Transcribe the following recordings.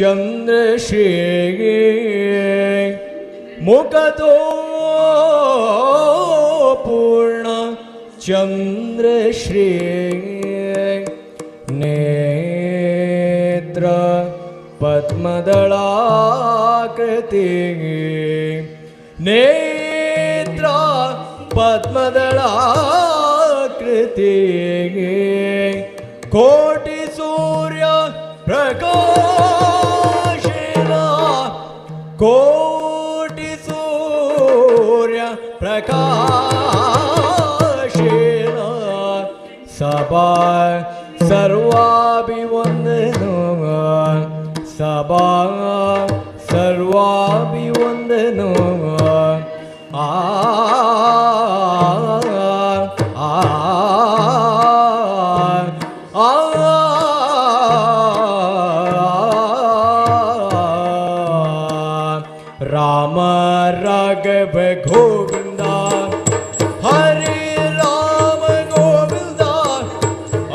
चंद्रश्री मुखतो पूर्ण चंद्रश्री नेत्र पद्मदलाकृति नेत्र पद्मदलाकृति कोटि सूर्य प्रकाशेना कोटि सूर्य प्रकाशेना सबा सर्वाभिवंदनो सबा सर्वाभिवंदनो आ राम राघव गोविंदा हरे राम गोविंदा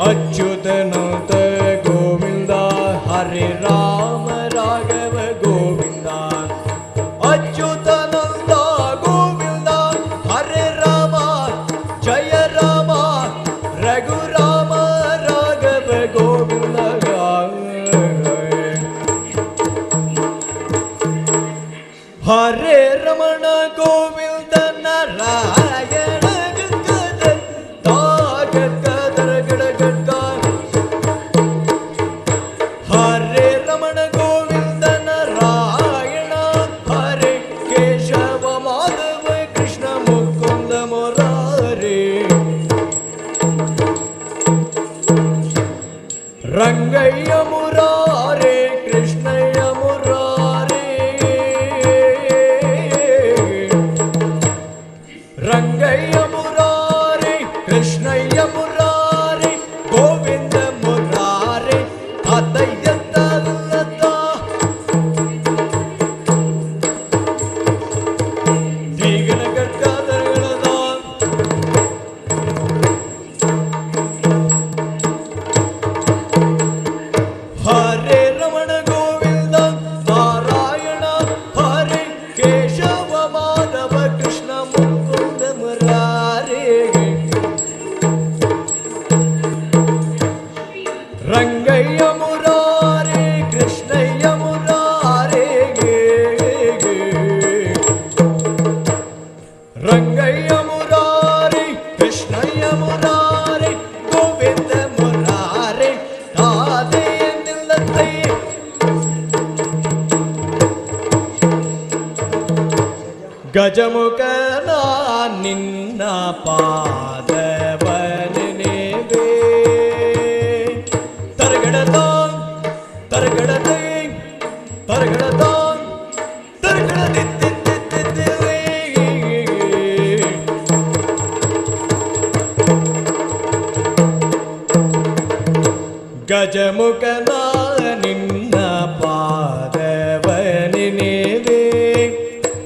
अच्युतनाथ गोविंदा हरे राम राघव गोविंदा अच्युतानंद गोविंदा हरे राम जय राम रघुराम राघव गोविंदा हरे रमण गोविंद नारायण गदर गदर गदर हरे रमण गोविंद नारायण हरे केशव माधव कृष्ण मुकुंद मुरारे रंगय्य मुरारे कृष्णय्य मुरारे रंगय्य मुरारे कृष्णय्य मुरारे गोविंद मुरारे तातय्य तल्लता दीगण गड्गदरगणदा हरे रमण गोविंद नारायण हरे केशव माधव कृष्ण मुकुंद मुरारे रंगय्य मुरारे कृष्णय्य मुरारे रंगय्य मुरारे कृष्णय्य मुरारे गोविंद मुरारे राधे निलते गजमुखना निन्न पादवनेवे तरगड़तां तरगड़ते तरगड़तां तरगड़ते गजमुखना निन्न पादवनेवे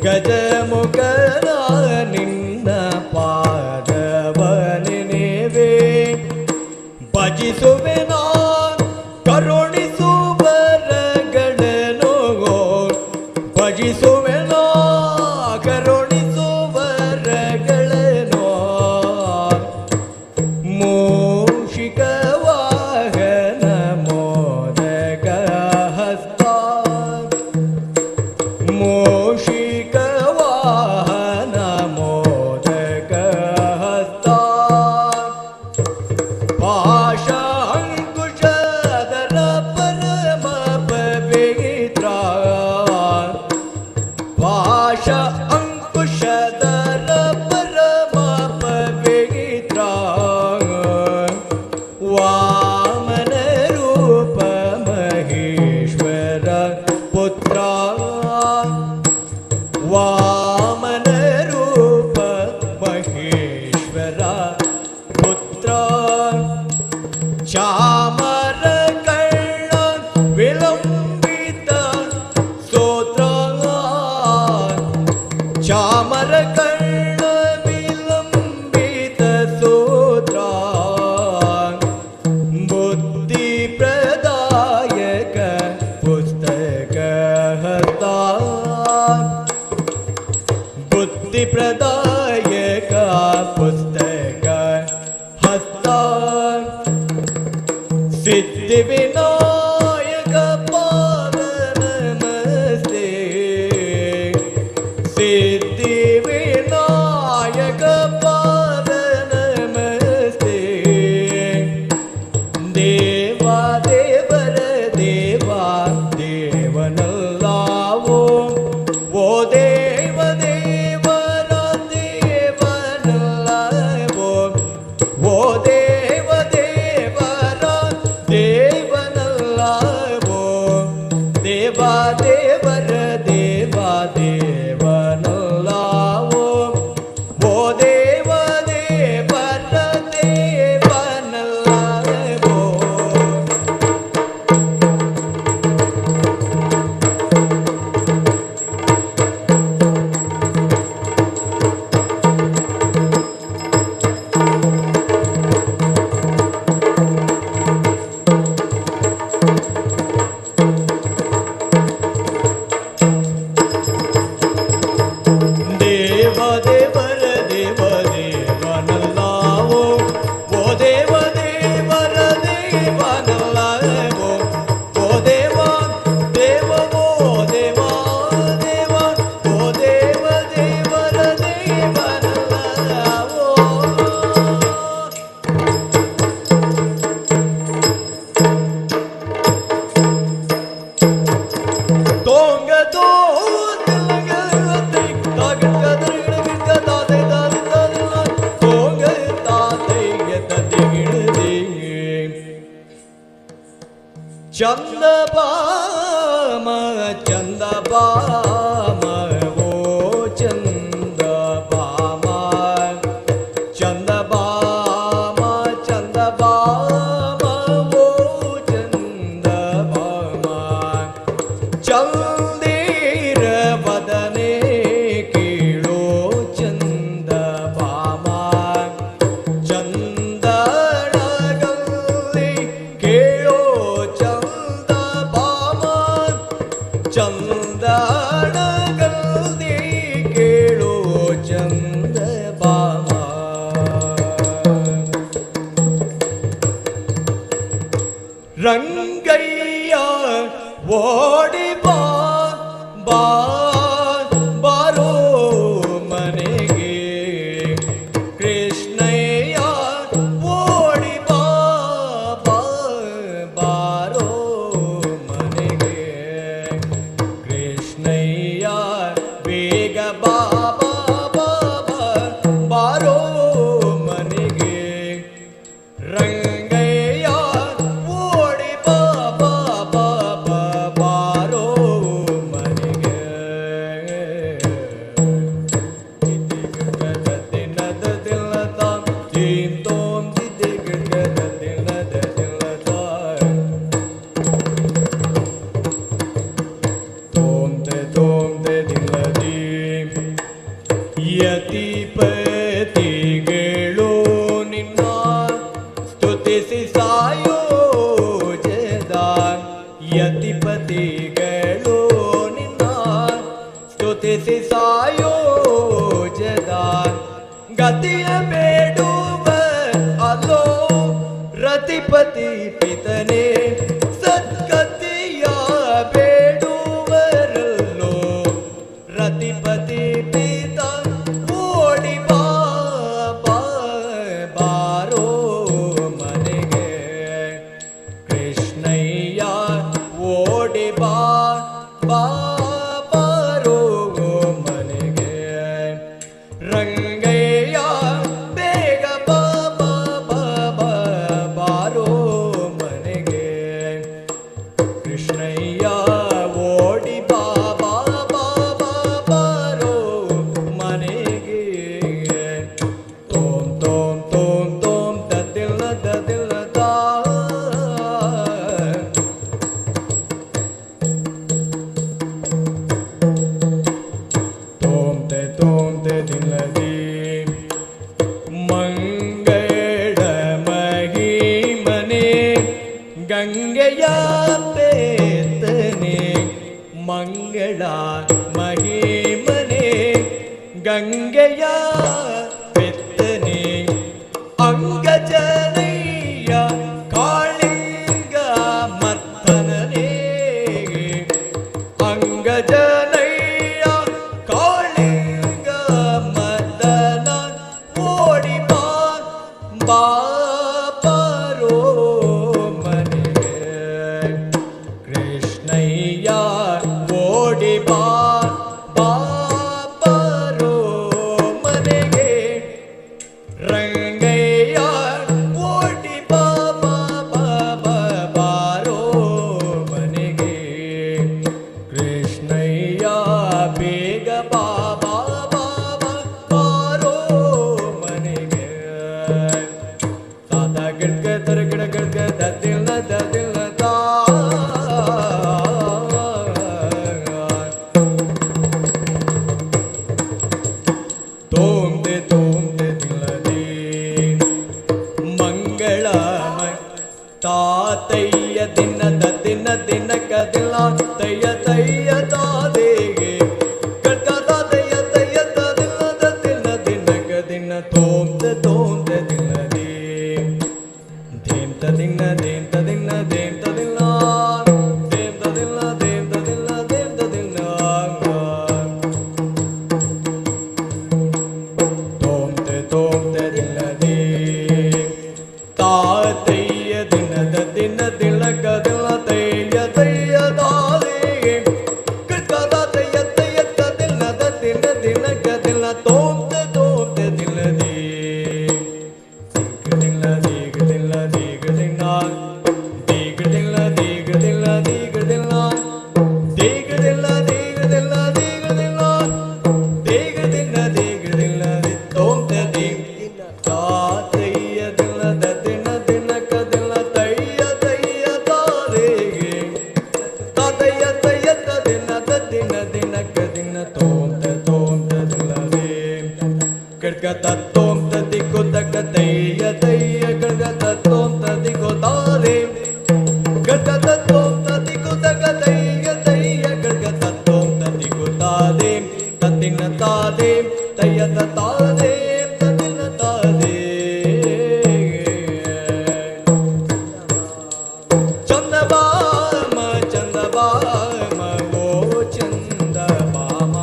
गजमुखना निन्न पादवनेवे ಭಜಿಸುವೆನ ಕರುಣಿಸುವರಗಳನ್ನು ಭಜಿಸುವೆನ ಕರುಣಿಸುವರಗಳನ್ನು ಮೂಷಿಕ ವಾಹನ ಮೋದಕ ಹಸ್ತ ಮೂಷಿಕ ವಾಹನ ಮೋದಕ ಹಸ್ತ ಪಾಶ ಅಂಕುಶಧರ ಪರಮ ಪವಿತ್ರ ಪಾಶ ಅಂಕುಶಧರ ಪರಮ ಪವಿತ್ರ ವಾಮನ ರೂಪ ಮಹೇಶ್ವರ ಪುತ್ರ ವಾಮನ ರೂಪ ಮಹೇಶ್ವರ ಪುತ್ರ ಚಾಮರ ಕರ್ಣ ವಿಲಂಬಿತ ಸ್ತೋತ್ರ ಚಾಮರ ಕರ್ಣ ವಿಲಂಬಿತ ಸ್ತೋತ್ರ ಬುದ್ಧಿ ಪ್ರದಾಯಕ ಪುಸ್ತಕ ಮುಕ್ತಿಪ್ರದಾಯಕ ಪುಸ್ತಕ ಹಸ್ತ ಸಿದ್ಧಿವಿನಾಯಕ ಪಾದ ನಮಸ್ತೆ ಸಿದ್ಧಿವಿನಾಯಕ ಪಾದ ನಮಸ್ತೆ ದೇವಾ ದೇವರ ದೇವಾ ದೇವನಲ್ಲಾವೋ ಓ ದೇವ ದೇವರ ದೇವನಲ್ಲವೋ ಓ ದೇವ ದೇವರ ದೇವನಲ್ಲವೋ ದೇವಾ ದೇವರ ದೇವಾ ದೇವನಲ್ಲವೋ ಓ ದೇವ ದೇವರ ದೇವನಲ್ಲವೋ ದೇವ ದೇವರ ದೇವ ದೇವನಲ್ಲವೋ ಓ ದೇವ ದೇವರ ದೇವನಲ್ಲವೋ ಓ ದೇವ ದೇವವೋ ದೇವ ದೇವ ಓ ದೇವ ದೇವರ ದೇವನಲ್ಲವೋ ತೋಂಗ ಚಂದಬಾಮ ಚಂದಬಾಮ ಓ ಚಂದಬಾಮ ಚಂದಬಾಮ ಚಂದಬಾಮ ಓ ಚಂದಬಾಮ ಚಂದೀರ ವದನೆ ಕೀಳೋ ಚಂದಬಾಮ ಚಂದನಗಲ್ಲಿ ಕೇಳೋ ಚಂದಬಾಮ ಚಂದನಗಲ್ಲಿ ಕೇಳೋ ಚಂದಬಾಮ ರಂಗಯ್ಯ ಓಡಿ ಬಾ ಬಾ ಬಾರೋ ಮನೆಗೆ ಕೃಷ್ಣಯ್ಯ ಓಡಿ ಬಾ ಬಾ ಬಾರೋ ಮನೆಗೆ ಕೃಷ್ಣಯ್ಯ ಬೇಗ ಬಾ ಬಾ ಬಾ ಬಾ ಬಾರೋ ಮನೆಗೆ ರಂಗಯ್ಯ ಓಡಿ ಬಾ ಬಾ ಬಾ ಬಾ ಬಾರೋ ಮನೆಗೆ ದಿದಿಗದ ದಿನದ ದಿನದ ಜೀಂ ತೋಂ ದಿದಿಗದ ದಿನದ ದಿನದ ತೋಂ ತೆ ದಿನದಿ ಯತಿಪತಿಗಳು ನಿನ್ನ ಸ್ತುತಿಸಿ ಸಾಯೋಜದ ಯತಿಪತಿಗಳು ನಿನ್ನ ಸ್ತುತಿಸಿ ಸಾಯೋಜದ ಗತಿಯ ಬೇಡುವ ಅಲೋ ರತಿಪತಿ ಪಿತನೇ ಸದ್ಗತಿಯ ಬೇಡುವರಲ್ಲೋ ರತಿಪತಿ ಪಿತ ಓಡಿ ಬಾ ಬಾ ಬಾರೋ ಮನೆಗೆ ಕೃಷ್ಣಯ್ಯ ಓಡಿ ಬಾ ಬಾ ಬಾರೋ ಮನೆಗೆ ರಂಗಯ್ಯ ಬೇಗ ಬಾ ಬಾ ಬಾ ಬಾ ಬಾರೋ ಮನೆಗೆ ಗಂಗೆಯ ಬೆತ್ತನೆ ಅಂಗಜನಯ್ಯ ಕಾಳಿಂಗ ಮರ್ತನನೇ ಅಂಗಜನಯ್ಯ ಕಾಳಿಂಗ ಮರ್ದನ ಓಡಿ ಬಾ ಬಾಪರೋ ಮನೆಗೆ ಕೃಷ್ಣಯ್ಯ ಓಡಿ ಬಾ ಬಾಪರೋ ಮನೆಗೆ ರಂಗಯ್ಯ ಓಡಿ ಬಾ ಬಾರೋ ಮನೆಗೆ ಕೃಷ್ಣಯ್ಯ ಬೇಗ ಬಾ ಬಾರೋ ಮನೆಗೆ ತಾತ ಗಿಡ್ಕ ತರ ಗಿಡ ಗಿಡ್ಕ ದದಿಲ್ಲ ತಾ ತೋಂದೆ ದಿಲ್ಲದೆ ಮಂಗಳಮಯ ತಾತಯ್ಯ ದಿನ ಕದಿಲ್ಲ ತಯ್ಯ ತಾದೇಗೆ ಕಟ್ಕದ ತಯ್ಯ ದಿನ ಕದಿನ ತೋಂದೆ ದಿಲ್ಲದೆ ದೇಂತ ದಿನ ತೋಂತೆ ದಿಲ್ಲದೆ ತಾತಯ್ಯ ದಿನ ದಿಲಕದಿಲ್ಲ ತಯ್ಯ ದಾದೆ ಕಟ್ಕದ ತಯ್ಯ ದಿನ ಕದಿಲ್ಲ ತೋಂತೆ ದಿಲ್ಲದೆ ತತ್ತೋಂ ತದಿಗೋ ತಗ ತಯ್ಯ ಗಡ್ಗ ತತ್ತೋಂ ತದಿಗೋ ತಾದೆ ಗಡ್ಗ ತತ್ತೋಂ ತದಿಗೋ ತಗ ತಯ್ಯ ಗಡ್ಗ ತತ್ತೋಂ ತದಿಗೋ ತಾದೆ ತದಿನ ತಾದೆ ತಯ್ಯ ತಾದೆ ತದಿನ ತಾದೆ ಚಂದಬಾಮ ಓ ಚಂದಬಾಮ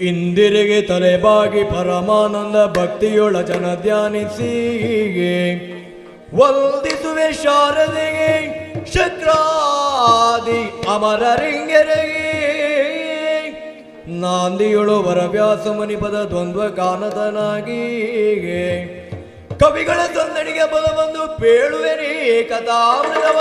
ಇಂದಿರೆಗೆ ತಲೆಬಾಗಿ ಪರಮಾನಂದ ಭಕ್ತಿಯೊಳ ಜನ ಧ್ಯಾನಿಸಿ ವಂದಿಸುವೆ ಶಾರದೆಗೆ ಶಕ್ರಾದಿ ಅಮರರಿಂಗೆರೆಗೆ ನಾಂದಿಯೊಳು ವರವ್ಯಾಸ ಮುನಿಪದ ದ್ವಂದ್ವ ಗಾನದನಾಗಿ ಕವಿಗಳ ಸಂದಡಿಗೆ ಬಲವೊಂದು ಬೇಳುವೆನೇ ಕಥಾಮೃತವ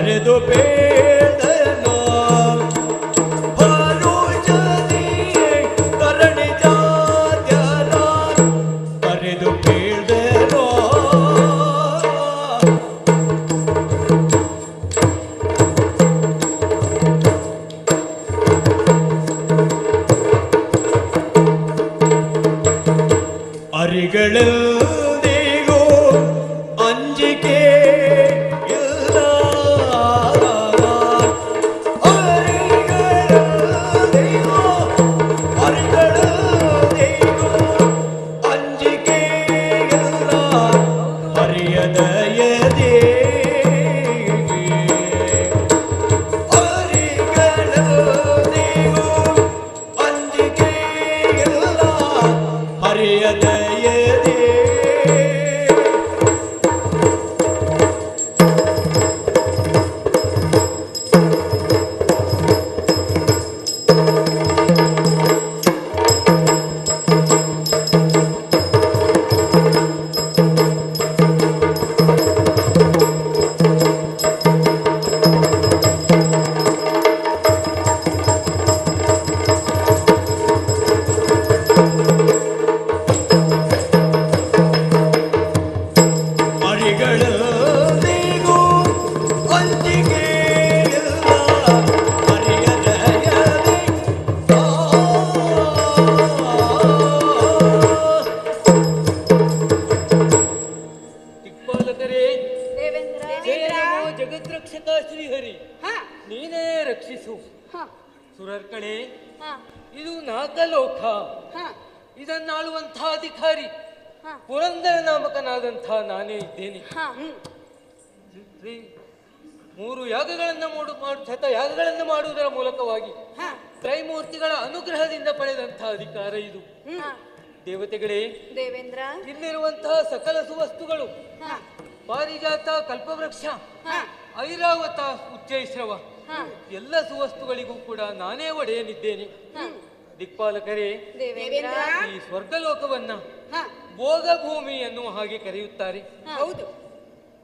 ಕರೆದು ಬೇಡನೋ ಭರುಜದಿ ಕರಣಿ ಜಾತ್ಯರ ಕರೆದು ಬೇಡನೋ ಅರಿಗಳೆಂದಿಗೂ ಅಂಜಿಕೆ ಇಲ್ಲ ಅರಿಗಳೆಂದಿಗೂ ಅಂಜಿಕೆ ಇಲ್ಲ ಹರಿಯದ ಎದೆ ಅರಿಗಳೆಂದಿಗೂ ಅಂಜಿಕೆ ಇಲ್ಲ ಹರಿಯದ ಎದೆ ಅರಿಗಳೆಂದಿಗೂ ಅಂಜಿಕೆ ಇಲ್ಲ ಹರಿಯದ ಎದೆ ದಿಕ್ಪಾಲಕರೇ ದೇವೇಂದ್ರ ಜಯನಮೋ ಜಗದ್ರಕ್ಷಕ ಶ್ರೀಹರಿ ಹಾ ನೀನೇ ರಕ್ಷಿಸು ಹಾ ಸುರರ್ಕಳೆ ಹಾ ಇದು ನಾಗಲೋಕ ಹಾ ಇದನ್ನಾಳುವಂಥ ಅಧಿಕಾರಿ ಹಾ ಪುರಂದರ ನಾಮಕನಾದಂಥ ನಾನೇ ಇದ್ದೇನೆ ಹಾ ಶ್ರೀ ಮೂರು ಯಾಗಗಳನ್ನು ಯಾಗಗಳನ್ನು ಮಾಡುವುದರ ಮೂಲಕವಾಗಿ ಹಾ ತ್ರೈಮೂರ್ತಿಗಳ ಅನುಗ್ರಹದಿಂದ ಪಡೆದಂಥ ಅಧಿಕಾರ ಇದು ಹಾ ದೇವತೆಗಳೇ ದೇವೇಂದ್ರ ಇಲ್ಲಿರುವಂತಹ ಸಕಲ ಸುವಸ್ತುಗಳು ಹಾ ಪಾರಿಜಾತ ಕಲ್ಪವೃಕ್ಷ ಹಾ ಐರಾವತ ಉಚ್ಚೈಶ್ರವ ಹಾ ಎಲ್ಲ ಸುವಸ್ತುಗಳಿಗೂ ಕೂಡ ನಾನೇ ಒಡೆಯನಿದ್ದೇನೆ ಹಾ ದಿಕ್ಪಾಲಕರೇ ದೇವೇಂದ್ರ ಈ ಸ್ವರ್ಗಲೋಕವನ್ನ ಹಾ ಭೋಗ ಭೂಮಿ ಎನ್ನುವ ಹಾಗೆ ಕರೆಯುತ್ತಾರೆ ಹೌದು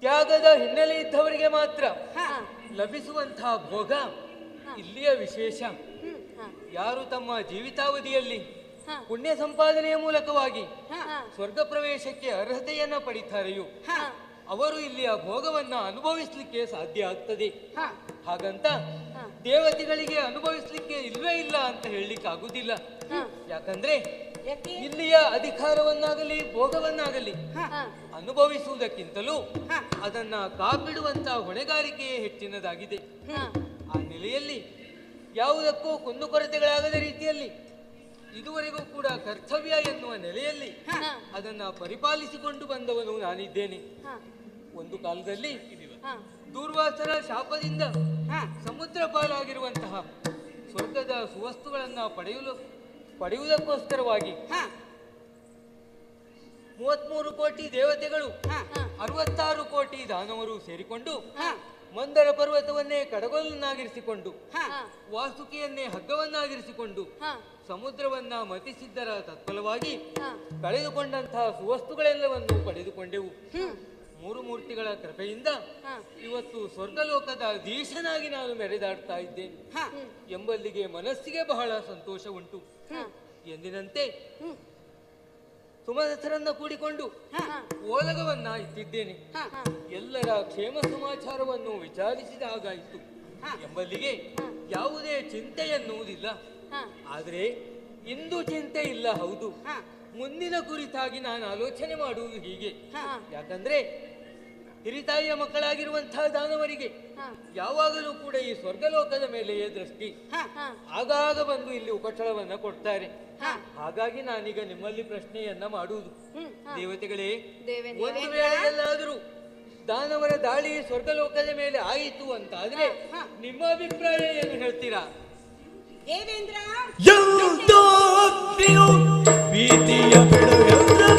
ತ್ಯಾಗದ ಹಿನ್ನೆಲೆ ಇದ್ದವರಿಗೆ ಮಾತ್ರ ಹಾ ಲಭಿಸುವಂತಹ ಭೋಗ ಇಲ್ಲಿಯ ವಿಶೇಷ ಹಾ ಯಾರು ತಮ್ಮ ಜೀವಿತಾವಧಿಯಲ್ಲಿ ಹಾ ಪುಣ್ಯ ಸಂಪಾದನೆಯ ಮೂಲಕವಾಗಿ ಹಾ ಸ್ವರ್ಗ ಪ್ರವೇಶಕ್ಕೆ ಅರ್ಹತೆಯನ್ನ ಪಡಿತಾರೆಯೋ ಹಾ ಅವರು ಇಲ್ಲಿಯ ಭೋಗವನ್ನ ಅನುಭವಿಸ್ಲಿಕ್ಕೆ ಸಾಧ್ಯ ಆಗ್ತದೆ ಹಾ ಹಾಗಂತ ಹಾ ದೇವತೆಗಳಿಗೆ ಅನುಭವಿಸ್ಲಿಕ್ಕೆ ಇಲ್ವೇ ಇಲ್ಲ ಅಂತ ಹೇಳಲಿಕ್ಕೆ ಆಗುದಿಲ್ಲ ಹಾ ಯಾಕಂದ್ರೆ ಯಾಕೆ ಇಲ್ಲಿಯ ಅಧಿಕಾರವನ್ನಾಗಲಿ ಭೋಗವನ್ನಾಗಲಿ ಹಾ ಅನುಭವಿಸುವುದಕ್ಕಿಂತಲೂ ಹಾ ಅದನ್ನ ಕಾಪಿಡುವಂತಹ ಹೊಣೆಗಾರಿಕೆಯೇ ಹೆಚ್ಚಿನದಾಗಿದೆ ಹಾ ಆ ನೆಲೆಯಲ್ಲಿ ಯಾವುದಕ್ಕೂ ಕುಂದುಕೊರತೆಗಳಾಗದ ರೀತಿಯಲ್ಲಿ ಇದುವರೆಗೂ ಕೂಡ ಕರ್ತವ್ಯ ಎನ್ನುವ ನೆಲೆಯಲ್ಲಿ ಹಾ ಅದನ್ನ ಪರಿಪಾಲಿಸಿಕೊಂಡು ಬಂದವನು ನಾನಿದ್ದೇನೆ ಹಾ ಒಂದು ಕಾಲದಲ್ಲಿ ಹಾ ದೂರ್ವಾಸರ ಶಾಪದಿಂದ ಹಾ ಸಮುದ್ರ ಪಾಲಾಗಿರುವಂತಹ ಸ್ವರ್ಗದ ಸುವಸ್ತುಗಳನ್ನ ಪಡೆಯುವುದಕ್ಕೋಸ್ಕರವಾಗಿ ಹಾ 33 ಕೋಟಿ ದೇವತೆಗಳು ಹಾ 66 ಕೋಟಿ ದಾನವರು ಸೇರಿಕೊಂಡು ಹಾ ಮಂದರ ಪರ್ವತವನ್ನೇ ಕಡಗೋಲನ್ನಾಗಿರಿಸಿಕೊಂಡು ಹಾ ವಾಸುಕಿಯನ್ನೇ ಹಗ್ಗವನ್ನಾಗಿರಿಸಿಕೊಂಡು ಹಾ ಸಮುದ್ರವನ್ನ ಮತಿಸಿದ್ದರ ತತ್ಫಲವಾಗಿ ಹಾ ಕಳೆದುಕೊಂಡಂತಹ ಸುವಸ್ತುಗಳೆಲ್ಲವನ್ನು ಪಡೆದುಕೊಂಡೆವು ಹ್ಮ್ ಮೂರು ಮೂರ್ತಿಗಳ ಕೃಪೆಯಿಂದ ಹಾ ಇವತ್ತು ಸ್ವರ್ಗಲೋಕದ ಅಧೀಶನಾಗಿ ನಾನು ಮೆರೆದಾಡ್ತಾ ಇದ್ದೇನೆ ಹಾ ಎಂಬಲ್ಲಿಗೆ ಮನಸ್ಸಿಗೆ ಬಹಳ ಸಂತೋಷ ಉಂಟು ಹಾ ಎಂದಿನಂತೆ ಹ್ಮ್ ಸುಮನಸರನ್ನ ಕೂಡಿಕೊಂಡು ಹಾ ಓಲಗವನ್ನ ಇಟ್ಟಿದ್ದೇನೆ ಹಾ ಹಾ ಎಲ್ಲರ ಕ್ಷೇಮ ಸಮಾಚಾರವನ್ನು ವಿಚಾರಿಸಿದ ಹಾಗಾಯಿತು ಹಾ. ಎಂಬಲ್ಲಿಗೆ ಯಾವುದೇ ಚಿಂತೆ ಎನ್ನುವುದಿಲ್ಲ ಹಾ ಆದರೆ ಇಂದು ಚಿಂತೆ ಇಲ್ಲ ಹೌದು ಹಾ ಮುಂದಿನ ಕುರಿತಾಗಿ ನಾನು ಆಲೋಚನೆ ಮಾಡುವುದು ಹೀಗೆ ಹಾ ಯಾಕಂದ್ರೆ ಹಿರಿತಾಯಿಯ ಮಕ್ಕಳಾಗಿರುವಂತಹ ದಾನವರಿಗೆ ಹಾ ಯಾವಾಗಲೂ ಕೂಡ ಈ ಸ್ವರ್ಗಲೋಕದ ಮೇಲೆಯೇ ದೃಷ್ಟಿ ಹಾ ಹಾ ಆಗಾಗ ಬಂದು ಇಲ್ಲಿ ಉಪಟಳವನ್ನ ಕೊಡ್ತಾರೆ ಹಾ ಹಾಗಾಗಿ ನಾನೀಗ ನಿಮ್ಮಲ್ಲಿ ಪ್ರಶ್ನೆಯನ್ನ ಮಾಡುವುದು ಹ್ಮ್ ಹಾ ದೇವತೆಗಳೇ ದೇವೇಂದ್ರ ಒಂದು ವೇಳೆಯಲ್ಲಾದರೂ ದಾನವರ ದಾಳಿ ಸ್ವರ್ಗಲೋಕದ ಮೇಲೆ ಆಯಿತು ಅಂತ ಆದ್ರೆ ಹಾ. ನಿಮ್ಮ ಅಭಿಪ್ರಾಯ ಏನು ಹೇಳ್ತೀರಾ? ದೇವೇಂದ್ರ ಭೀತಿಯ ಬಿಡುವೆಂದರೆ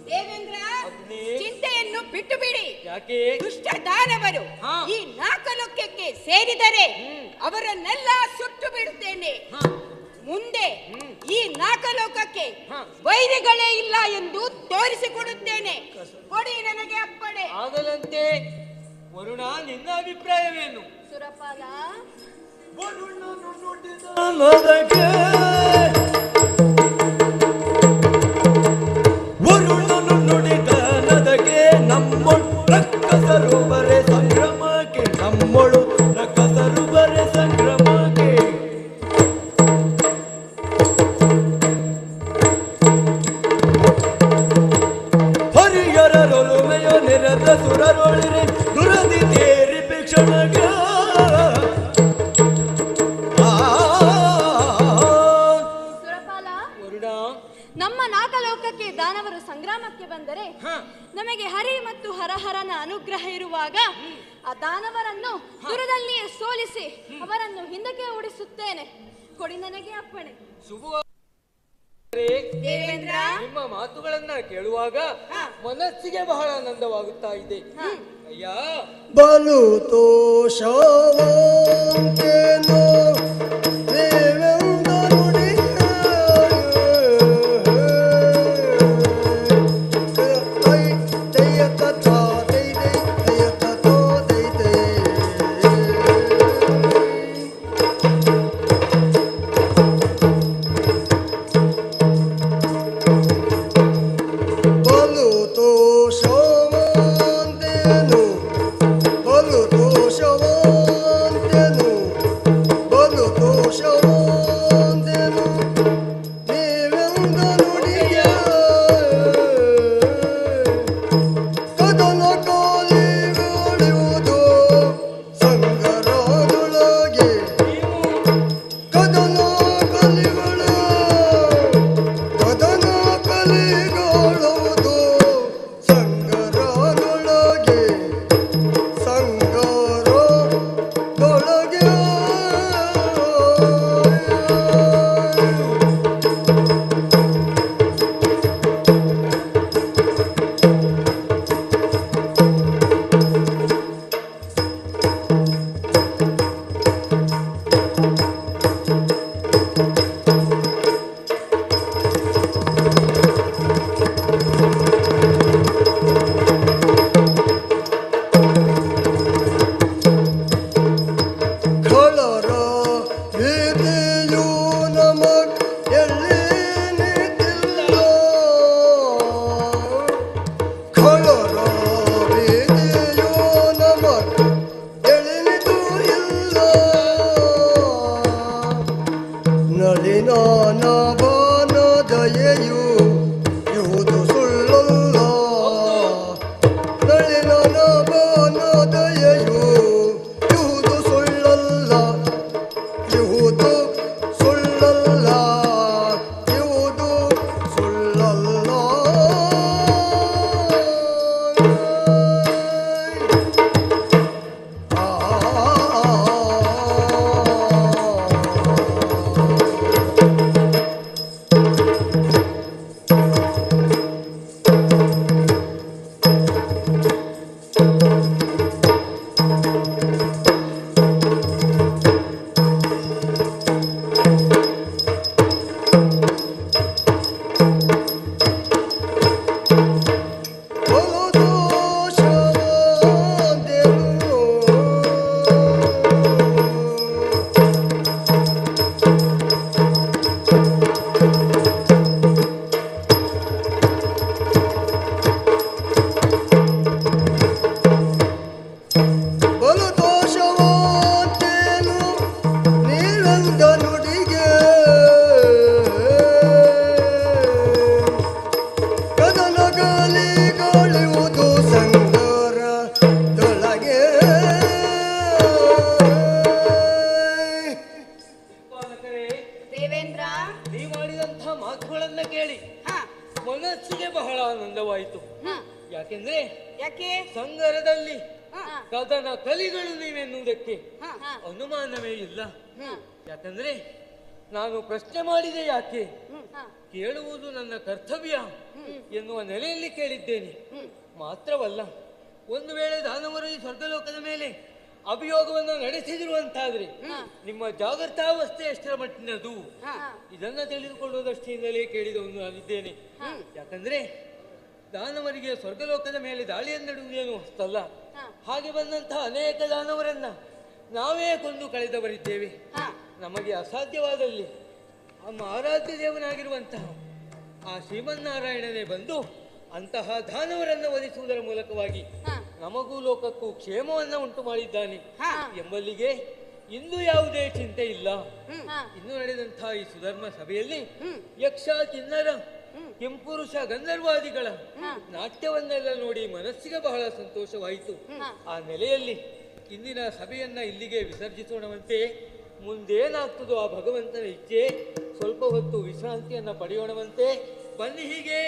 ದೇವೇಂದ್ರ ಅಗ್ನಿ. ಚಿಂತೆಯನ್ನು ಬಿಟ್ಟು ಬಿಡಿ. ಯಾಕೆ? ದುಷ್ಟ ದಾನವರು ಹಾ. ಈ ನಾಕಲೋಕಕ್ಕೆ ಸೇರಿದರೆ ಅವರನ್ನೆಲ್ಲ ಸುಟ್ಟು ಬಿಡುತ್ತೇನೆ. ಮುಂದೆ ಈ ನಾಕಲೋಕಕ್ಕೆ ವೈರಿಗಳೇ ಇಲ್ಲ ಎಂದು ತೋರಿಸಿಕೊಡುತ್ತೇನೆ. ಕೊಡಿ ನನಗೆ ಅಪ್ಪಣೆ. ಆಗಲಂತೆ. ವರುಣ, ನಿನ್ನ ಅಭಿಪ್ರಾಯವೇನು? ಸುರಪಾಲ, ವರುಣನು ನುಡಿದ ನದಗೆ ನಮ್ಮೊಳು ರಕ್ಕಸರು ಬರೆ ಸಂಗ್ರಮಕ್ಕೆ, ನಮ್ಮೊಳು ರಕ್ಕಸರು ಬರೆ ಸಂಗ್ರಮಕ್ಕೆ. ಹರಿಯರೊಲುಮೆಯ ನಿರದ ಸುರರೊಳಿರೆ ದುರದಿ ತೇರಿ ಭಿಕ್ಷಣಗ. ಸುರಪಾಲ, ವರುಣ, ನಮ್ಮ ನಾಗಲೋಕಕ್ಕೆ ದಾನವರು ಸಂಗ್ರಾಮಕ್ಕೆ ಬಂದರೆ ನಮಗೆ ಹರಿ ಮತ್ತು ಹರಹರನ ಅನುಗ್ರಹ ಇರುವಾಗ ಆ ದಾನವರನ್ನು ದೂರದಲ್ಲಿಯೇ ಸೋಲಿಸಿ ಅವರನ್ನು ಹಿಂದಕ್ಕೆ ಓಡಿಸುತ್ತೇನೆ. ಕೊಡಿ ನನಗೆ ಅಪ್ಪಣೆ. ಶುಭ. ದೇವೇಂದ್ರ, ನಿಮ್ಮ ಮಾತುಗಳನ್ನ ಕೇಳುವಾಗ ಮನಸ್ಸಿಗೆ ಬಹಳ ಆನಂದವಾಗುತ್ತಾ ಇದೆ. ಅಯ್ಯ, ಬಲು ತೋಷವಂತೇನೋ ದೇವೆಂದ ನುಡಿಯ. ತೈ ತೈಯ ತಥಾ ತೈ ತೈ ತೈಯ ತಥೋ ತೈ ತೈ. ಬಲು ತೋಷವಂತೇನೋ ಬಲು ದೋಷವಂತೆನು ಬಲು ದೋಷವಂತೆನು ನೀವೆಂದ ನುಡಿಯ. ಕದನ ಕಾಲಿಗಳಿರುವುದು ಸಂಗರದೊಳಗೆ, ಕದನ ಕಲಿಗಳು ಕದನ ಕಲಿಗಳುವುದು ಸಂಗರದೊಳಗೆ, ಸಂಗರದೊಳಗೆ. ಖಳರ ಭೀತಿಯು ನಮಗ್ ಎಲ್ಲಿ ನಿಂತಿಲ್ಲ. ಖಳರ ಭೀತಿಯು ನಮಗ್ ಎಳಿನಿದು ಇಲ್ಲ. ನಳಿನಾನ ಬಾನ ದಯೆಯು ಇಹುದು ಸುಳ್ಳಲ್ಲ. ನಳಿನಾನ ಬಾನ ದಯೆಯು ಇಹುದು ಸುಳ್ಳಲ್ಲ. ಇಹುದು ಸುಳ್ಳಲ್ಲ. ಇಹುದು ಸುಳ್ಳಲ್ಲ. ಮನಸ್ಸಿಗೆ ಬಹಳ ಆನಂದವಾಯಿತು. ಯಾಕೆಂದ್ರೆ ಯಾಕೆ ಸಂಗರದಲ್ಲಿ ಕದನ ಕಲಿಗಳು ನೀವೆನ್ನುವುದಕ್ಕೆ ಅನುಮಾನವೇ ಇಲ್ಲ. ಯಾಕಂದ್ರೆ ನಾನು ಪ್ರಶ್ನೆ ಮಾಡಿದೆ ಯಾಕೆ, ಕೇಳುವುದು ನನ್ನ ಕರ್ತವ್ಯ ಎನ್ನುವ ನೆಲೆಯಲ್ಲಿ ಕೇಳಿದ್ದೇನೆ. ಮಾತ್ರವಲ್ಲ, ಒಂದು ವೇಳೆ ದಾನವರು ಈ ಸ್ವರ್ಗಲೋಕದ ಮೇಲೆ ಅಭಿಯೋಗವನ್ನು ನಡೆಸಿದ್ರು ಅಂತಾದ್ರೆ ನಿಮ್ಮ ಜಾಗೃತಾವಸ್ಥೆ ಎಷ್ಟರ ಮಟ್ಟಿನದು ಇದನ್ನ ತಿಳಿದುಕೊಳ್ಳುವ ದೃಷ್ಟಿಯಿಂದಲೇ ಕೇಳಿದವನು ನಾನಿದ್ದೇನೆ. ಯಾಕಂದ್ರೆ ದಾನವರಿಗೆ ಸ್ವರ್ಗಲೋಕದ ಮೇಲೆ ದಾಳಿಯನ್ನಿಡುವುದೇನು ಅಷ್ಟಲ್ಲ, ಹಾಗೆ ಬಂದಂತಹ ಅನೇಕ ದಾನವರನ್ನ ನಾವೇ ಕೊಂದು ಕಳೆದವರಿದ್ದೇವೆ. ನಮಗೆ ಅಸಾಧ್ಯವಾದಲ್ಲಿ ನಮ್ಮ ಆರಾಧ್ಯ ದೇವನಾಗಿರುವಂತಹ ಆ ಶ್ರೀಮನ್ನಾರಾಯಣನೇ ಬಂದು ಅಂತಹ ದಾನವರನ್ನು ವಧಿಸುವುದರ ಮೂಲಕವಾಗಿ ನಮಗೂ ಲೋಕಕ್ಕೂ ಕ್ಷೇಮವನ್ನ ಉಂಟು ಮಾಡಿದ್ದಾನೆ ಎಂಬಲ್ಲಿಗೆ ಇಂದು ಯಾವುದೇ ಚಿಂತೆ ಇಲ್ಲ. ಇನ್ನು ನಡೆದಂತಹ ಈ ಸುಧರ್ಮ ಸಭೆಯಲ್ಲಿ ಯಕ್ಷ, ಕಿನ್ನರ, ಕೆಂಪುರುಷ, ಗಂಧರ್ವಾದಿಗಳ ನಾಟ್ಯವನ್ನೆಲ್ಲ ನೋಡಿ ಮನಸ್ಸಿಗೆ ಬಹಳ ಸಂತೋಷವಾಯಿತು. ಆ ನೆಲೆಯಲ್ಲಿ ಇಂದಿನ ಸಭೆಯನ್ನ ಇಲ್ಲಿಗೆ ವಿಸರ್ಜಿಸೋಣವಂತೆ. ಮುಂದೇನಾಗ್ತದೋ ಆ ಭಗವಂತನ ಇಚ್ಛೆ. ಸ್ವಲ್ಪ ಹೊತ್ತು ವಿಶ್ರಾಂತಿಯನ್ನ ಪಡೆಯೋಣವಂತೆ. ಬನ್ನಿ ಹೀಗೆ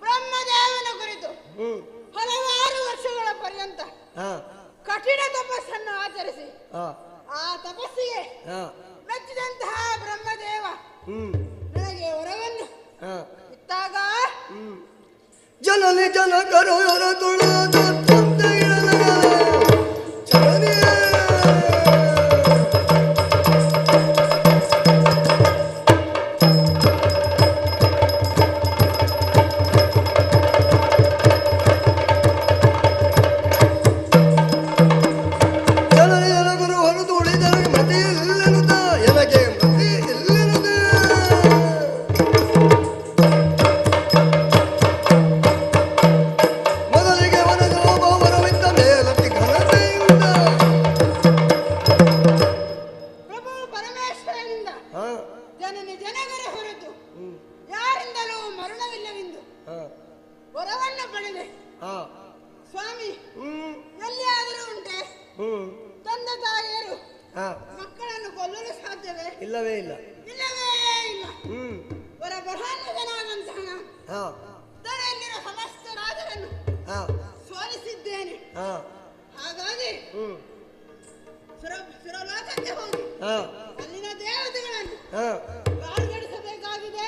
ಬ್ರಹ್ಮದೇವನ ಕುರಿತು ಹಲವಾರು ವರ್ಷಗಳ ಪರ್ಯಂತ ಕಠಿಣ ತಪಸ್ಸನ್ನು ಆಚರಿಸಿ ಆ ತಪಸ್ಸಿಗೆ ಮೆಚ್ಚಿದಂತಹ ಬ್ರಹ್ಮದೇವ ನನಗೆ ವರವನ್ನು ಇತ್ತಾಗ ಜನನಿ ಜನಕರು ತುಳಿದ ವರವನ್ನು ಪಡೆದೆ. ಸ್ವಾಮಿ, ಎಲ್ಲಿಯಾದರೂ ಉಂಟೆ ತಂದೆ ತಾಯಿಯರು ಮಕ್ಕಳನ್ನು ಕೊಲ್ಲಲು ಸಾಧ್ಯವೇ? ಇಲ್ಲವೇ ಇಲ್ಲ. ಇಲ್ಲವೇ ಇಲ್ಲ. ವರ ಬಲವಾನ್ವಿತನಾದಂತಹ ತಲೆಯಲ್ಲಿರುವ ಸಮಸ್ತ ರಾಜರನ್ನು ಸೋಲಿಸಿದ್ದೇನೆ. ಹಾಗಾಗಿ ಸುರಲೋಕಕ್ಕೆ ಹೋಗಿ ಅಲ್ಲಿನ ದೇವತೆಗಳನ್ನು ಪಾಲ್ಗೊಳಿಸಬೇಕಾಗಿದೆ.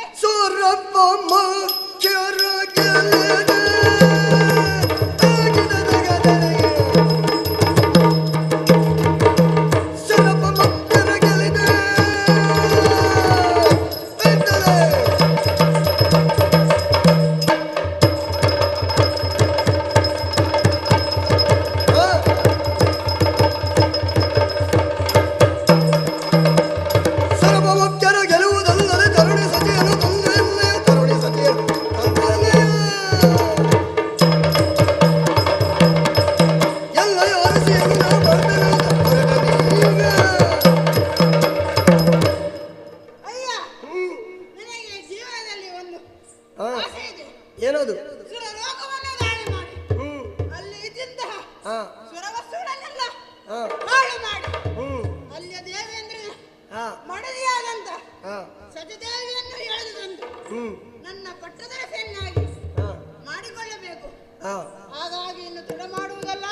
ಏನದು? ಸುರಲೋಕವನ್ನು ದಾಳಿ ಮಾಡಿ ಅಲ್ಲಿ ಇದ್ದಂತಹ ಸುರವಸ್ತುಗಳನ್ನೆಲ್ಲ ಹಾಳು ಮಾಡಿ ಅಲ್ಲಿಯ ದೇವೇಂದ್ರನ ಮಡದಿಯಾದಂತ ಸಜದೇವಿಯನ್ನು ಎಳೆದು ತಂದು ನನ್ನ ಪಟ್ಟದರಸೆಯನ್ನಾಗಿ ಮಾಡಿಕೊಳ್ಳಬೇಕು. ಹಾಗಾಗಿ ಇನ್ನು ತಡ ಮಾಡುವುದಲ್ಲ,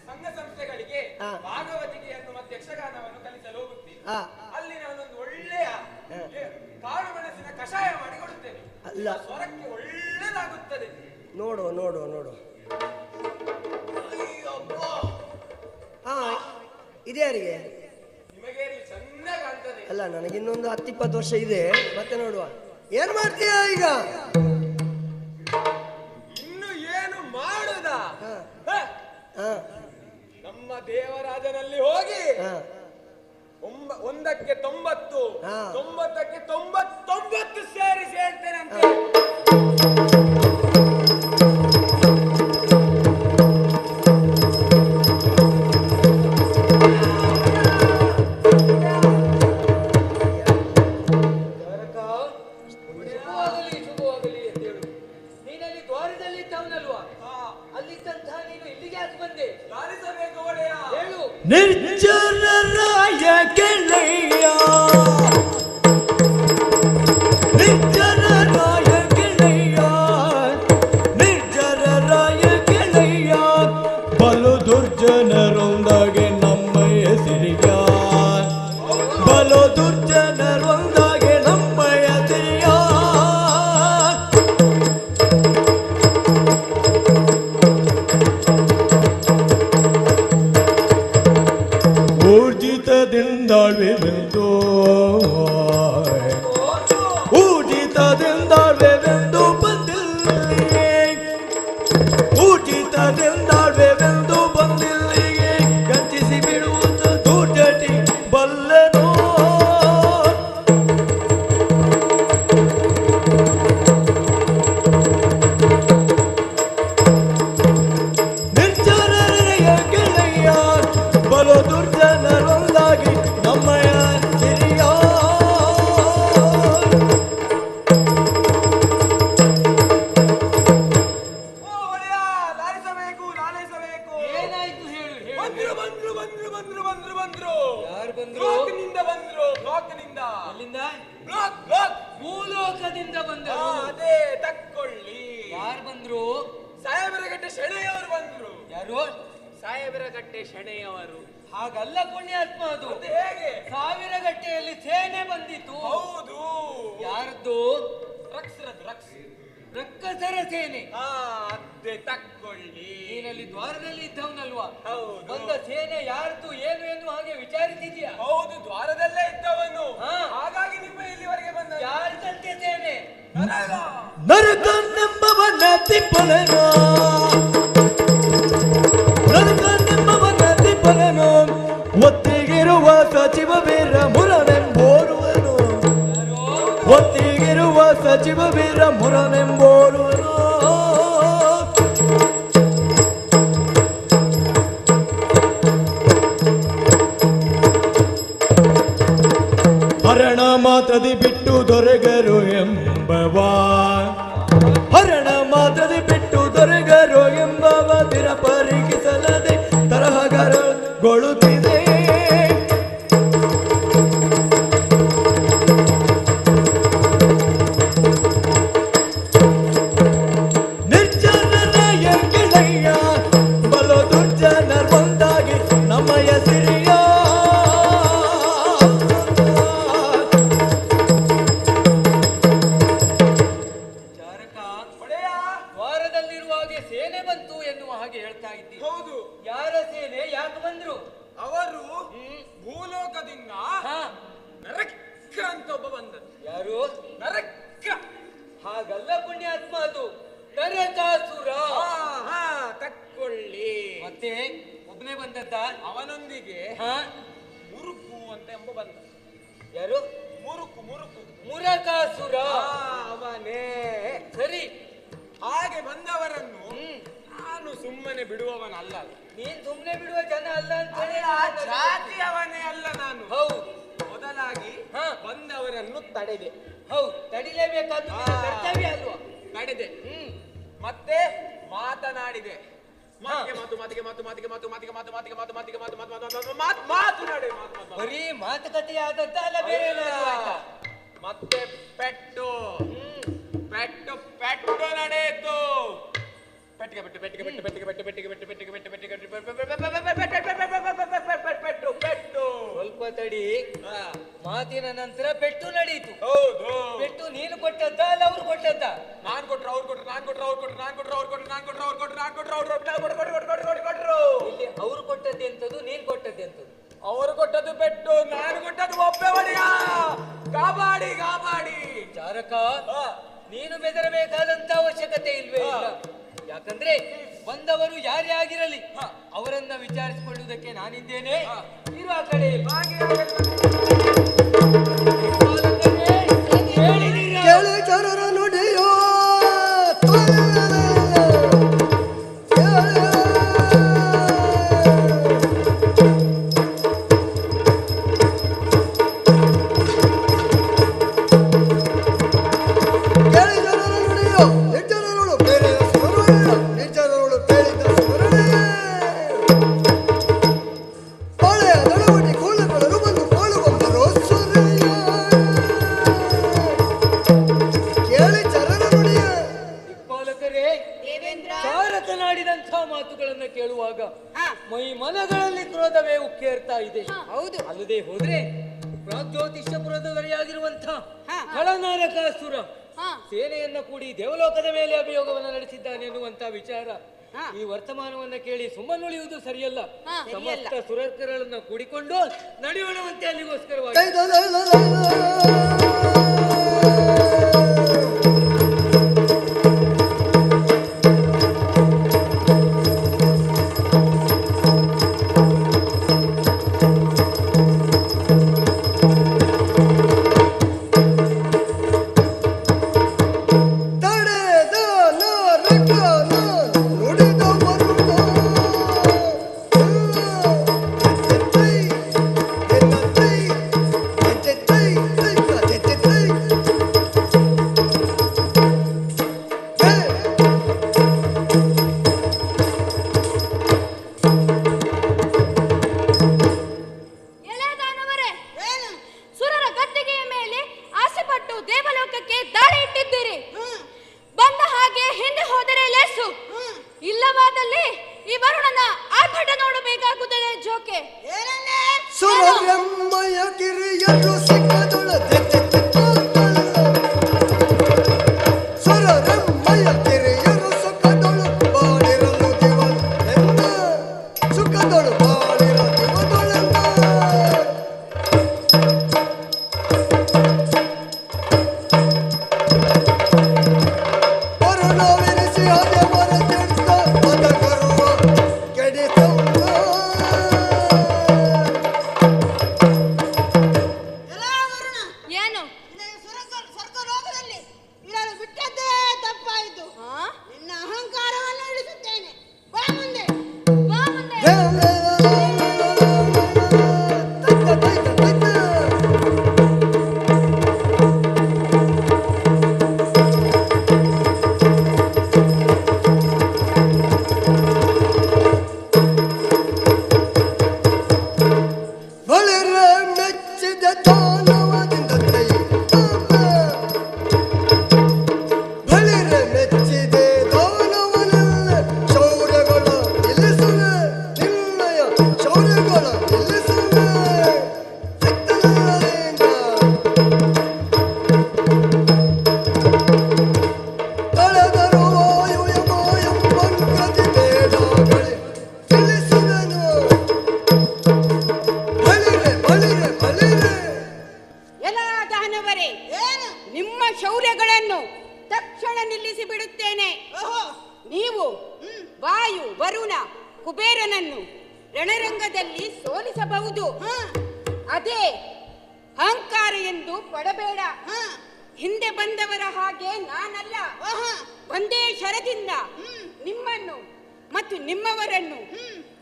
ಸಂಘ ಸಂಸ್ಥೆಗಳಿಗೆ ಭಾಗವತಿಕೆಯನ್ನು ಮತ್ತು ಯಕ್ಷಗಾನ ಅಲ್ಲಿ ನಾನೊಂದು ಒಳ್ಳೆಯ ಕಾಳು ಮೆಣಸಿನ ಕಷಾಯ ಮಾಡಿ ಕೊಡುತ್ತೇನೆ. ಅಲ್ಲ. ಸ್ವರಕ್ಕೆ ಒಳ್ಳೆದಾಗುತ್ತದೆ. ನೋಡು ನೋಡು ನೋಡು. ಹಾ, ಇದ್ಯಾರಿಗೆ? ನಿಮಗೆ ಚೆನ್ನಾಗಿ ಕಾಣ್ತದೆ. ಅಲ್ಲ, ನನಗಿನ್ನೊಂದು 10-20 ವರ್ಷ ಇದೆ, ಮತ್ತೆ ನೋಡುವ. ಏನ್ ಮಾಡ್ತೀಯ ಈಗ? ಇನ್ನು ಏನು ಮಾಡುದ? ನಮ್ಮ ದೇವರಾಜನಲ್ಲಿ ಹೋಗಿ 1ಕ್ಕೆ 90, 90ಕ್ಕೆ 99 ಸೇರಿಸಿ ಹೇಳ್ತೇನೆ ಅಂತ. ಶುಭವಾಗಲಿ ಅಂತ ಹೇಳು. ನೀನಲ್ಲಿ ದ್ವಾರದಲ್ಲಿ ಇದ್ದವನಲ್ವಾ? ಅಲ್ಲಿದ್ದಂತಹ ನೀನು ಇಲ್ಲಿಗೆ ಯಾಕೆ ಬಂದೆ? ಲಾಲಿಸಬೇಕು ಒಡೆಯ. ಹೇಳು. ನಿರ್ಜನರಾಯ ಗೆಳೆಯ, ನಿರ್ಜನರಾಯ ಗೆಳೆಯ, ನಿರ್ಜನರಾಯ ಗೆಳೆಯ, ಬಲು ದುರ್ಜನರೊಂದಾಗೆ ನಮ್ಮಯ ಸಿರಿಯ, ಬಲು ದುರ್ಜನರೊಂದಾಗೆ ನಮ್ಮಯ ಸಿರಿಯ. ಊರ್ಜಿತದಿಂದಾಳ್ವೆವೆಂದು, ಊರ್ಜಿತದಿಂದಾಳ್ವೆವೆಂದು ಬಂದಿಲ್ಲಿಗೆ, ಊರ್ಜಿತದಿಂದಾಳ್ವೆವೆಂದು ಬಂದಿಲ್ಲಿಗೆ, ಗಂಚಿಸಿ ಬಿಡುವುದು ದುರ್ಜಟಿ ಬಲ್ಲೆನೋ. ನಿರ್ಜನರೆಯ ಗೆಳೆಯ, ಬಲು ದುರ್ಜನರೊಂದಾಗಿ ನಮ್ಮಯ ಸಿರಿಯ. ಓ ಒಡೆಯ, ಲಾಲಿಸಬೇಕು, ಲಾಲಿಸಬೇಕು. ಏನಾಯ್ತು ಹೇಳು, ಹೇಳು. ಬಂದ್ರು ಬಂದ್ರು ಬಂದ್ರು ಬಂದ್ರು ಬಂದ್ರು. ಯಾರು ಬಂದ್ರು? ಬ್ಲಾಕ್ನಿಂದ ಬಂದ್ರು, ಬ್ಲಾಕ್ನಿಂದ. ಎಲ್ಲಿಂದ? Black black. ಭೂಲೋಕದಿಂದ ಬಂದರು. ಅದೇ ತಕ್ಕೊಳ್ಳಿ. ಯಾರು ಬಂದ್ರು? ಸಾಹೇಬರಗಟ್ಟೆ ಶೆಣೆಯವರು ಬಂದ್ರು. ಯಾರು? ಸಾಹೇಬರಗಟ್ಟೆ ಶೆಣೆಯವರು. ಹಾಗಲ್ಲ ಪುಣ್ಯಾತ್ಮ, ಅದು ಅದು ಹೇಗೆ? 1000 ಗಟ್ಟೆಯಲ್ಲಿ ಸೇನೆ ಬಂದಿತ್ತು. ಹೌದು. ಯಾರದ್ದು? ರಕ್ಸರದ್ದು, ರಕ್ಸ್. ರಕ್ಕಸರ ಸೇನೆ. ಅದೇ ತಕ್ಕೊಳ್ಳಿ. ನೀನಲ್ಲಿ ದ್ವಾರದಲ್ಲಿ ಇದ್ದವನಲ್ವಾ? ಹೌದು. ಬಂದ ಸೇನೆ ಯಾರ್ದು ಏನು ಏನು ಹಾಗೆ ವಿಚಾರಿಸಿದ್ಯಾ? ಹೌದು, ದ್ವಾರದಲ್ಲೇ ಇದ್ದವನು. ಹಾ. ಹಾಗಾಗಿ ನಿಮ್ಮ ಇಲ್ಲಿವರೆಗೆ ಬಂದ. ಯಾರ್ದಂತೆ ಸೇನೆ? ನರಕನೆಂಬವನ ತಿಪ್ಪಲನೋ, ನರಕನೆಂಬವನ ತಿಪ್ಪಲನೋ, ಒತ್ತಿಗಿರುವ ಸಚಿವ ವೀರ ಮುರನೆಂಬೋರುವನು, ಒತ್ತಿಗಿರುವ ಸಚಿವ ವೀರ ಮುರನೆಂಬೋರುವನು. ಹರಣ ಮಾತದಿ ಬಿಟ್ಟು ದೊರೆಗರು ಎಂಬವ, ಹರಣ ಮಾತದಿ ಬಿಟ್ಟು ದೊರೆಗರು ಎಂಬವ, ತಿರ ಪರೀಕ್ಷಿಸಲದೆ ತರಹಗರಗೊಳ್ಳುತ್ತಿದೆ. ನಿರ್ಜನರಾಯ ಗೆಳೆಯ, ಬಲು ದುರ್ಜನರ್ ಒಂದಾಗಿ ನಮ್ಮಯ ಸಿರಿಯ. ಚಾರಕ, ಒಡೆಯ. ದ್ವಾರದಲ್ಲಿರುವಾಗೆ ಸೇನೆ ಬಂತು ಎನ್ನುವ ಹಾಗೆ ಹೇಳ್ತಾ ಇದ್ದಿ. ಹೌದು. ಯಾರ ಸೇನೆ? ಯಾಕೆ ಬಂದ್ರು? ಅವರು ಭೂಲೋಕದಿಂದ ಹಾ. ನರಕ ಅಂತ ಒಬ್ಬ ಬಂದದ್ದು. ಯಾರು? ನರಕ. ಹಾಗಲ್ಲ ಪುಣ್ಯಾತ್ಮ, ಅದು ನರಕಾಸುರ. ಹಾ, ತಕ್ಕೊಳ್ಳಿ. ಮತ್ತೆ ಒಬ್ಬನೇ ಬಂದದ್ದ? ಅವನೊಂದಿಗೆ ಹಾ. ಮುರುಕು ಅಂತ ಎಂಬ ಬಂದ. ಯಾರು? ಮುರುಕು, ಮುರುಕು. ಮುರಕಾಸುರ. ಅವನೇ. ಸರಿ. ಹಾಗೆ ಬಂದವರನ್ನು ನಾನು ಸುಮ್ಮನೆ ಬಿಡುವವನಲ್ಲ. ನೀನ್ ಸುಮ್ನೆ ಬಿಡುವ ಜನ ಅಲ್ಲ ಅಂತ ಹೇಳಿ ಜಾತಿಯವನೇ ಅಲ್ಲ ನಾನು. ಹೌದು. ಮೊದಲಾಗಿ ಬಂದವರನ್ನು ತಡೆದೆ. ಹೌದು, ತಡಿಲೇಬೇಕಾದ್ದು ನಿನ್ನ ಕರ್ತವ್ಯ ಅಲ್ವಾ? ತಡೆದೆ. ಮತ್ತೆ ಮಾತನಾಡಿದೆ. ಮಾತಿಗೆ ಮಾತು, ಮಾತಿಗೆ ಮಾತು, ಮಾತಿಗೆ ಮಾತು, ಮಾತಿಗೆ ಮಾತು, ಮಾತಿಗೆ ಮಾತು, ಮಾತಿಗೆ ಮಾತು, ಮಾತು, ಮಾತು, ಮಾತು, ಮಾತು, ಮಾತನಾಡಿ, ಮಾತು. ಬರೀ ಮಾತುಕತೆ ಆದದ್ದ ಅಲ್ಲ, ಬೇರೆ ಏನಾದ್ರು ಆಯ್ತಾ? ಮತ್ತೆ ಪೆಟ್ಟು, ಪೆಟ್ಟು, ಪೆಟ್ಟು ನಡೆಯಿತು. ಪೆಟ್ಟಿಗೆ ಪೆಟ್ಟು, ಪೆಟ್ಟಿಗೆ ಪೆಟ್ಟು, ಪೆಟ್ಟಿಗೆ ಪೆಟ್ಟು, ಪೆಟ್ಟಿಗೆ ಪೆಟ್ಟು, ಪೆಟ್ಟಿಗೆ ಪೆಟ್ಟು, ಪೆಟ್ಟಿಗೆ ಪೆಟ್ಟು, ಪೆಟ್ಟು, ಪೆಟ್ಟು. ಸ್ವಲ್ಪ ತಡಿ. ನಡಿ. ಮಾತಿನ ನಂತರ ಪೆಟ್ಟು ನಡೆಯಿತು. ಹೌದು. ಪೆಟ್ಟು ನೀನು ಕೊಟ್ಟದ್ದ ಅಲ್ಲ ಅವ್ರು ಕೊಟ್ಟದ್ದ? ನಾನ್ ಕೊಟ್ರು ಅವ್ರು ಕೊಟ್ರು, ನಾನ್ ಕೊಟ್ರು ಅವ್ರು ಕೊಟ್ರು, ನಾನ್ ಕೊಟ್ರು ಅವ್ರು ಕೊಟ್ರು, ನಾನ್ ಕೊಟ್ರು ಅವ್ರು ಕೊಟ್ರು, ನಾನ್ ಕೊಟ್ರು ಅವ್ರು ಕೊಟ್ರು. ಇಲ್ಲಿ ಅವ್ರು ಕೊಟ್ಟದ್ದೆ ಎಂತದ್ದು, ನೀನ್ ಕೊಟ್ಟದ್ದೆ ಎಂತದ್ದು? ಅವರು ಕೊಟ್ಟದ್ದು ಪೆಟ್ಟು, ನಾನು ಕೊಟ್ಟದ್ದು ಒಬ್ಬೆ ಒಡೆಯ. ಕಾಪಾಡಿ ಕಾಪಾಡಿ. ಚಾರಕ, ನೀನು ಬೆದರಬೇಕಾದಂತ ಅವಶ್ಯಕತೆ ಇಲ್ವೇ ಇಲ್ಲ. ಯಾಕಂದ್ರೆ ಬಂದವರು ಯಾರೇ ಆಗಿರಲಿ ಅವರನ್ನ ವಿಚಾರಿಸಿಕೊಳ್ಳುವುದಕ್ಕೆ ನಾನಿದ್ದೇನೆ. ಇರುವ ಕಡೆ ಕೇಳಿ ಚರರ ನುಡಿಯೋ ಮಾತುಗಳನ್ನ ಕೇಳುವಾಗ ಮೈ ಮನಗಳಲ್ಲಿ ಕ್ರೋಧವೇ ಉಕ್ಕೇರ್ತಾ ಇದೆ. ಹೌದು. ಅಲ್ಲದೆ ಹೋದ್ರೆ ಪ್ರಾಗ್ಜ್ಯೋತಿಷ್ಯಪುರದ ದೊರೆಯಾಗಿರುವಂತಹ ಖಳನಾರಕಾಸುರ ಸೇನೆಯನ್ನ ಕೂಡಿ ದೇವಲೋಕದ ಮೇಲೆ ಅಭಿಯೋಗವನ್ನು ನಡೆಸಿದ್ದಾನೆ ಎನ್ನುವಂತ ವಿಚಾರ ಈ ವರ್ತಮಾನವನ್ನ ಕೇಳಿ ಸುಮ್ಮನುಳಿಯುವುದು ಸರಿಯಲ್ಲ. ಸಮಸ್ತ ಸುರಕರನ್ನ ಕೂಡಿಕೊಂಡು ನಡೆಯೋಣವಂತೆ ಅಲ್ಲಿಗೋಸ್ಕರವಾಗಿ.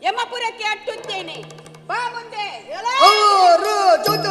ಯಮಪುರಕ್ಕೆ ಅಟ್ಟುತ್ತೇನೆ. ಬಾ ಮುಂದೆ. ಜೊತೆ